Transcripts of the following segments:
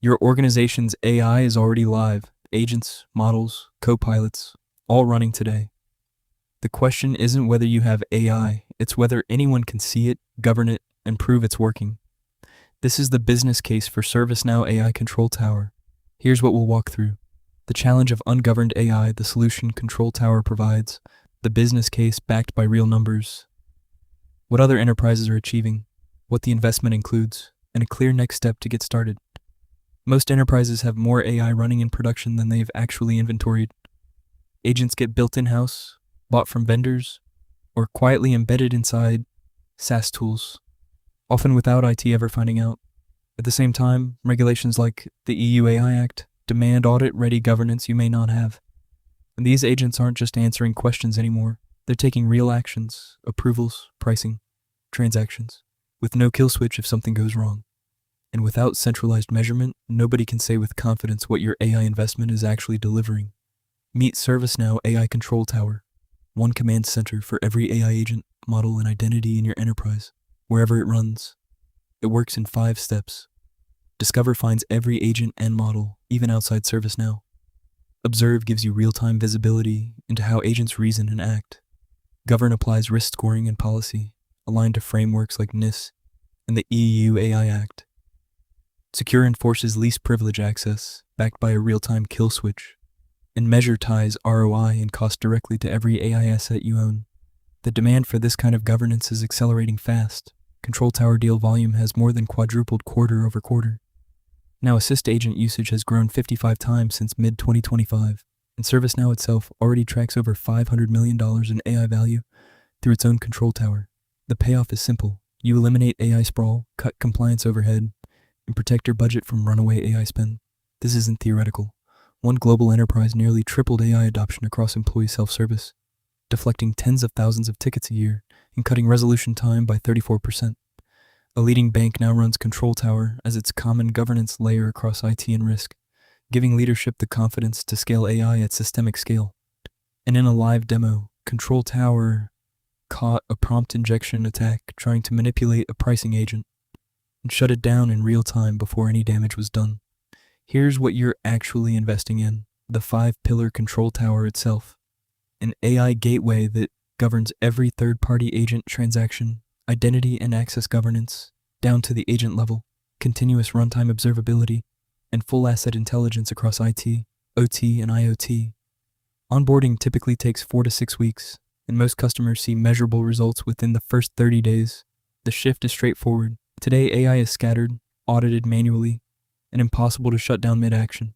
Your organization's AI is already live. Agents, models, co-pilots, all running today. The question isn't whether you have AI, it's whether anyone can see it, govern it, and prove it's working. This is the business case for ServiceNow AI Control Tower. Here's what we'll walk through. The challenge of ungoverned AI, the solution Control Tower provides, the business case backed by real numbers, what other enterprises are achieving, what the investment includes, and a clear next step to get started. Most enterprises have more AI running in production than they've actually inventoried. Agents get built in-house, bought from vendors, or quietly embedded inside SaaS tools, often without IT ever finding out. At the same time, regulations like the EU AI Act demand audit-ready governance you may not have. And these agents aren't just answering questions anymore. They're taking real actions, approvals, pricing, transactions, with no kill switch if something goes wrong. And without centralized measurement, nobody can say with confidence what your AI investment is actually delivering. Meet ServiceNow AI Control Tower, one command center for every AI agent, model, and identity in your enterprise, wherever it runs. It works in 5 steps. Discover finds every agent and model, even outside ServiceNow. Observe gives you real-time visibility into how agents reason and act. Govern applies risk scoring and policy, aligned to frameworks like NIST and the EU AI Act. Secure enforces least privilege access, backed by a real-time kill switch. And measure ties ROI and cost directly to every AI asset you own. The demand for this kind of governance is accelerating fast. Control Tower deal volume has more than quadrupled quarter over quarter. Now Assist agent usage has grown 55 times since mid-2025, and ServiceNow itself already tracks over $500 million in AI value through its own Control Tower. The payoff is simple. You eliminate AI sprawl, cut compliance overhead, and protect your budget from runaway AI spend. This isn't theoretical. One global enterprise nearly tripled AI adoption across employee self-service, deflecting tens of thousands of tickets a year and cutting resolution time by 34%. A leading bank now runs Control Tower as its common governance layer across IT and risk, giving leadership the confidence to scale AI at systemic scale. And in a live demo, Control Tower caught a prompt injection attack trying to manipulate a pricing agent and shut it down in real time before any damage was done. Here's what you're actually investing in: the 5-pillar Control Tower itself. An AI gateway that governs every third-party agent transaction, identity and access governance, down to the agent level, continuous runtime observability, and full asset intelligence across IT, OT, and IoT. Onboarding typically takes 4 to 6 weeks, and most customers see measurable results within the first 30 days. The shift is straightforward. Today, AI is scattered, audited manually, and impossible to shut down mid-action.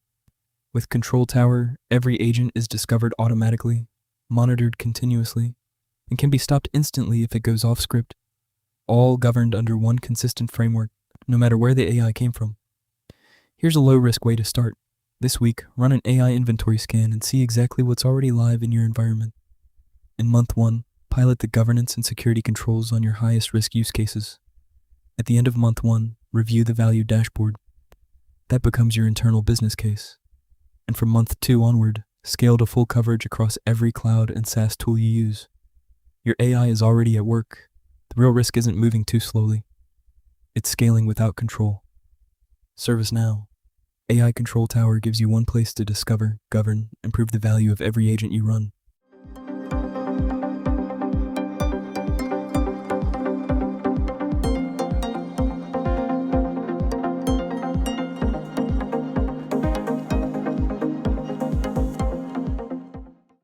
With Control Tower, every agent is discovered automatically, monitored continuously, and can be stopped instantly if it goes off script, all governed under one consistent framework, no matter where the AI came from. Here's a low-risk way to start. This week, run an AI inventory scan and see exactly what's already live in your environment. In month 1, pilot the governance and security controls on your highest risk use cases. At the end of month 1, review the value dashboard. That becomes your internal business case. And from month 2 onward, scale to full coverage across every cloud and SaaS tool you use. Your AI is already at work. The real risk isn't moving too slowly. It's scaling without control. ServiceNow AI Control Tower gives you one place to discover, govern, and prove the value of every agent you run.